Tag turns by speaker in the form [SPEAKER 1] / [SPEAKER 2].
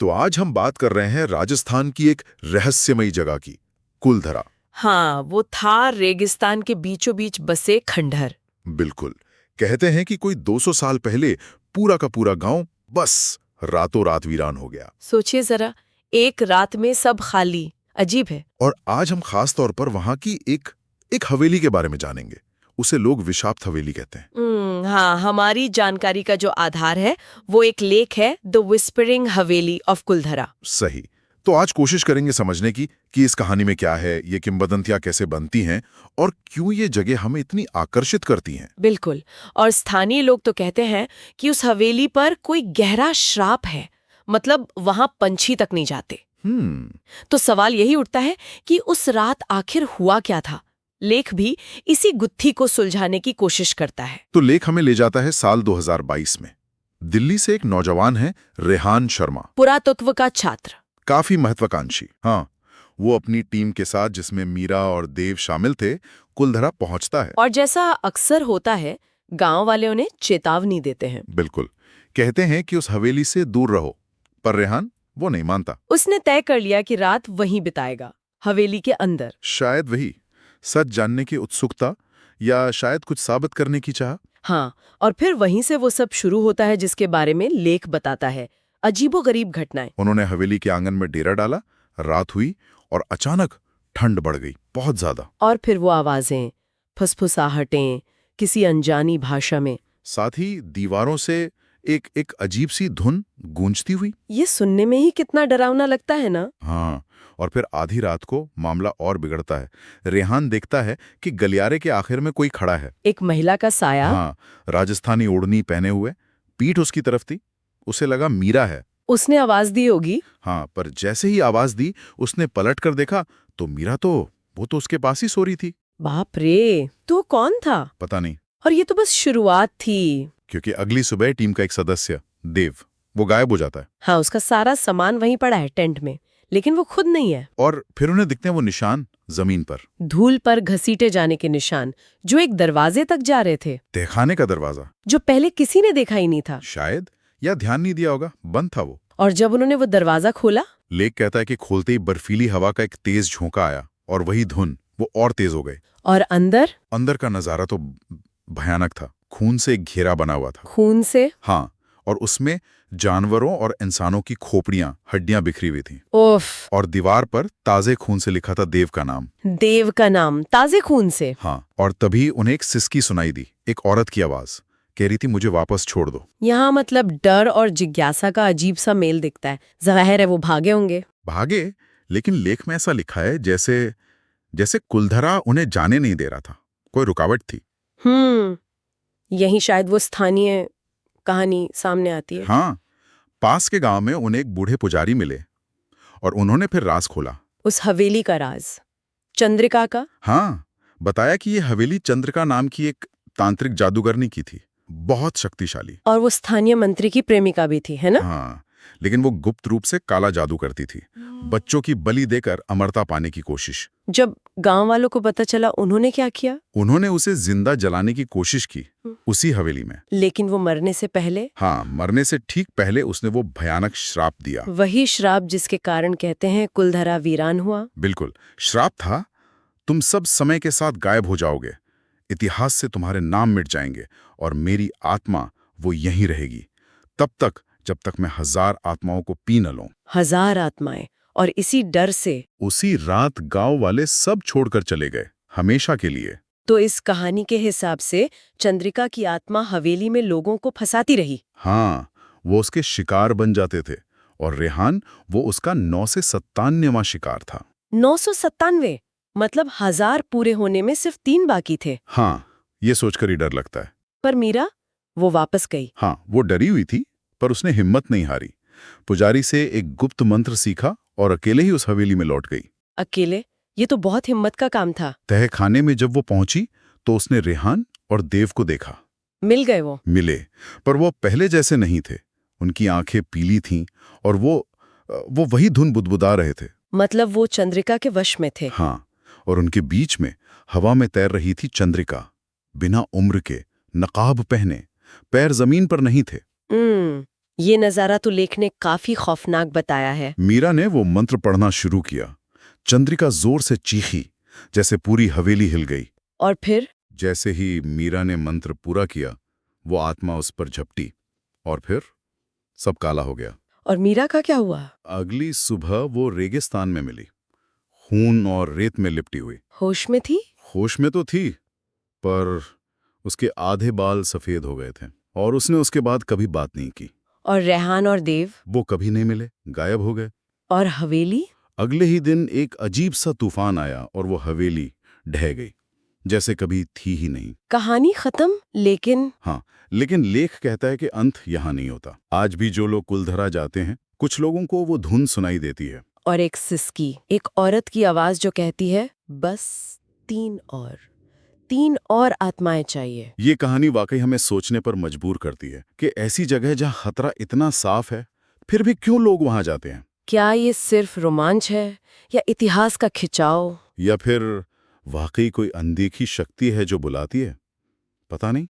[SPEAKER 1] तो आज हम बात कर रहे हैं राजस्थान की एक रहस्यमयी जगह की, कुलधरा।
[SPEAKER 2] हाँ, वो थार रेगिस्तान के बीचों बीच बसे खंडहर।
[SPEAKER 1] बिल्कुल। कहते हैं कि कोई 200 साल पहले पूरा का पूरा गांव बस रातों रात वीरान हो गया।
[SPEAKER 2] सोचिए जरा, एक रात में सब खाली। अजीब है।
[SPEAKER 1] और आज हम खास तौर पर वहां की एक हवेली के बारे में जानेंगे। उसे लोग विशाप्त हवेली कहते हैं।
[SPEAKER 2] हाँ, हमारी जानकारी का जो आधार है वो एक लेख है, the whispering Haveli of Kuldhara.
[SPEAKER 1] सही। तो आज कोशिश करेंगे समझने की कि इस कहानी में क्या है, ये किंवदंतियां कैसे बनती हैं और क्यों ये जगह हमें इतनी आकर्षित करती हैं।
[SPEAKER 2] बिल्कुल। और स्थानीय लोग तो कहते हैं कि उस हवेली पर कोई गहरा श्राप है, मतलब वहां पंछी तक नहीं जाते। तो सवाल यही उठता है कि उस रात आखिर हुआ क्या था। लेख भी इसी गुत्थी को सुलझाने की कोशिश करता है।
[SPEAKER 1] तो लेख हमें ले जाता है साल 2022 में। दिल्ली से एक नौजवान है, रेहान शर्मा।
[SPEAKER 2] पुरातत्व का छात्र।
[SPEAKER 1] काफी महत्वाकांक्षी। हाँ, वो अपनी टीम के साथ, जिसमें मीरा और देव शामिल थे, कुलधरा पहुंचता है।
[SPEAKER 2] और जैसा अक्सर होता है, गांव वाले उन्हें चेतावनी देते हैं।
[SPEAKER 1] बिल्कुल। कहते हैं कि उस हवेली से दूर रहो, पर रेहान वो नहीं मानता।
[SPEAKER 2] उसने तय कर लिया कि रात वहीं बिताएगा, हवेली के अंदर।
[SPEAKER 1] शायद वही सच जानने की उत्सुकता, या शायद कुछ साबित करने की चाह।
[SPEAKER 2] हाँ, और फिर वहीं से वो सब शुरू होता है जिसके बारे में लेख बताता है। अजीबोगरीब घटनाएं।
[SPEAKER 1] उन्होंने हवेली के आंगन में डेरा डाला, रात हुई और अचानक ठंड बढ़ गई, बहुत ज्यादा।
[SPEAKER 2] और फिर वो आवाजें, फुसफुसाहटें, किसी अनजानी भाषा में।
[SPEAKER 1] साथ ही दीवारों से एक अजीब सी धुन गूंजती हुई।
[SPEAKER 2] ये सुनने में ही कितना डरावना लगता है ना।
[SPEAKER 1] हाँ, और फिर आधी रात को मामला और बिगड़ता है। रेहान देखता है कि गलियारे के आखिर में कोई खड़ा है।
[SPEAKER 2] एक महिला का साया।
[SPEAKER 1] हाँ, राजस्थानी ओढ़नी पहने हुए, पीठ उसकी तरफ थी। उसे लगा मीरा है।
[SPEAKER 2] उसने आवाज दी होगी।
[SPEAKER 1] हाँ, पर जैसे ही आवाज दी, उसने पलट कर देखा तो मीरा वो तो उसके पास ही सो रही थी।
[SPEAKER 2] बाप रे, तो कौन था?
[SPEAKER 1] पता नहीं।
[SPEAKER 2] और ये तो बस शुरुआत थी।
[SPEAKER 1] क्योंकि अगली सुबह टीम का एक सदस्य, देव, वो गायब हो जाता है।
[SPEAKER 2] हाँ, उसका सारा सामान वहीं पड़ा है टेंट में, लेकिन वो खुद नहीं है।
[SPEAKER 1] और फिर उन्हें दिखते हैं वो निशान जमीन पर,
[SPEAKER 2] धूल पर घसीटे जाने के निशान, जो एक दरवाजे तक जा रहे थे।
[SPEAKER 1] तहखाने का दरवाजा।
[SPEAKER 2] जो पहले किसी ने देखा ही नहीं था
[SPEAKER 1] शायद, या ध्यान नहीं दिया होगा, बंद था वो।
[SPEAKER 2] और जब उन्होंने वो दरवाजा खोला,
[SPEAKER 1] लेख कहता है कि खोलते ही बर्फीली हवा का एक तेज झोंका आया और वही धुन वो और तेज हो गई।
[SPEAKER 2] और अंदर
[SPEAKER 1] का नजारा तो भयानक था। खून से एक घेरा बना हुआ था।
[SPEAKER 2] खून से?
[SPEAKER 1] हाँ, और उसमें जानवरों और इंसानों की खोपड़ियां, हड्डियां बिखरी हुई थीं।
[SPEAKER 2] ओफ।
[SPEAKER 1] और दीवार पर ताजे खून से लिखा था देव का नाम।
[SPEAKER 2] देव का नाम ताजे खून से?
[SPEAKER 1] हाँ, और तभी उन्हें एक सिसकी सुनाई दी। एक औरत की आवाज कह रही थी, मुझे वापस छोड़ दो।
[SPEAKER 2] यहाँ मतलब डर और जिज्ञासा का अजीब सा मेल दिखता है। ज़ाहिर है वो भागे होंगे।
[SPEAKER 1] भागे, लेकिन लेख में ऐसा लिखा है जैसे कुलधरा उन्हें जाने नहीं दे रहा था, कोई रुकावट थी।
[SPEAKER 2] यही शायद वो स्थानीय कहानी सामने आती है।
[SPEAKER 1] हाँ, पास के गांव में उन्हें एक बूढ़े पुजारी मिले और उन्होंने फिर राज खोला।
[SPEAKER 2] उस हवेली का राज, चंद्रिका का।
[SPEAKER 1] हाँ, बताया कि ये हवेली चंद्रिका नाम की एक तांत्रिक जादूगरनी की थी, बहुत शक्तिशाली।
[SPEAKER 2] और वो स्थानीय मंत्री की प्रेमिका भी थी, है ना?
[SPEAKER 1] हाँ, लेकिन वो गुप्त रूप से काला जादू करती थी, बच्चों की बलि देकर अमरता पाने की कोशिश।
[SPEAKER 2] जब गांव वालों को पता चला, उन्होंने क्या किया?
[SPEAKER 1] उन्होंने उसे जिंदा जलाने की कोशिश की, उसी हवेली में।
[SPEAKER 2] लेकिन वो मरने से पहले?
[SPEAKER 1] हाँ, मरने से ठीक पहले उसने वो भयानक श्राप दिया।
[SPEAKER 2] वही श्राप जिसके कारण कहते हैं कुलधरा वीरान हुआ।
[SPEAKER 1] बिल्कुल, श्राप था, तुम सब समय के साथ गायब हो जाओगे, इतिहास से तुम्हारे नाम मिट जाएंगे और मेरी आत्मा वो यहीं रहेगी, तब तक जब तक मैं 1000 आत्माओं को पी न लूं।
[SPEAKER 2] 1000 आत्माएं। और इसी डर से
[SPEAKER 1] उसी रात गांव वाले सब छोड़कर चले गए, हमेशा के लिए।
[SPEAKER 2] तो इस कहानी के हिसाब से चंद्रिका की आत्मा हवेली में लोगों को फंसाती रही।
[SPEAKER 1] हाँ, वो उसके शिकार बन जाते थे और रेहान वो उसका 9 से 97वां शिकार था।
[SPEAKER 2] 997? मतलब 1000 पूरे होने में सिर्फ 3 बाकी थे।
[SPEAKER 1] हाँ, ये सोचकर ही डर लगता है।
[SPEAKER 2] पर मीरा, वो वापस गई।
[SPEAKER 1] हाँ, वो डरी हुई थी, पर उसने हिम्मत नहीं हारी। पुजारी से एक गुप्त मंत्र सीखा और अकेले ही उस हवेली में लौट गई।
[SPEAKER 2] अकेले? ये तो बहुत हिम्मत का काम था।
[SPEAKER 1] तहखाने में जब वो पहुंची तो उसने रेहान और देव को देखा।
[SPEAKER 2] मिल गए वो?
[SPEAKER 1] मिले, पर वो पहले जैसे नहीं थे। उनकी आंखें पीली थीं और वो वही धुन बुदबुदा रहे थे।
[SPEAKER 2] मतलब वो चंद्रिका के वश में थे?
[SPEAKER 1] हाँ, और उनके बीच में हवा में तैर रही थी चंद्रिका, बिना उम्र के, नकाब पहने, पैर जमीन पर नहीं थे।
[SPEAKER 2] ये नज़ारा तो लेख ने काफी खौफनाक बताया है।
[SPEAKER 1] मीरा ने वो मंत्र पढ़ना शुरू किया। चंद्रिका जोर से चीखी, जैसे पूरी हवेली हिल गई।
[SPEAKER 2] और फिर
[SPEAKER 1] जैसे ही मीरा ने मंत्र पूरा किया, वो आत्मा उस पर झपटी और फिर सब काला हो गया।
[SPEAKER 2] और मीरा का क्या हुआ?
[SPEAKER 1] अगली सुबह वो रेगिस्तान में मिली, खून और रेत में लिपटी हुई।
[SPEAKER 2] होश में थी?
[SPEAKER 1] होश में तो थी, पर उसके आधे बाल सफेद हो गए थे और उसने उसके बाद कभी बात नहीं की।
[SPEAKER 2] और रेहान और देव?
[SPEAKER 1] वो कभी नहीं मिले, गायब हो गए।
[SPEAKER 2] और हवेली?
[SPEAKER 1] अगले ही दिन एक अजीब सा तूफान आया और वो हवेली ढह गई, जैसे कभी थी ही नहीं।
[SPEAKER 2] कहानी खत्म, लेकिन
[SPEAKER 1] हाँ, लेकिन लेख कहता है कि अंत यहाँ नहीं होता। आज भी जो लोग कुलधरा जाते हैं, कुछ लोगों को वो धुन सुनाई देती है।
[SPEAKER 2] और एक सिसकी, एक औरत की आवाज जो कहती है, बस 3 और आत्माएं चाहिए।
[SPEAKER 1] ये कहानी वाकई हमें सोचने पर मजबूर करती है कि ऐसी जगह जहाँ खतरा इतना साफ है, फिर भी क्यों लोग वहां जाते हैं?
[SPEAKER 2] क्या ये सिर्फ रोमांच है, या इतिहास का खिंचाव?
[SPEAKER 1] या फिर वाकई कोई अनदेखी शक्ति है जो बुलाती है? पता नहीं।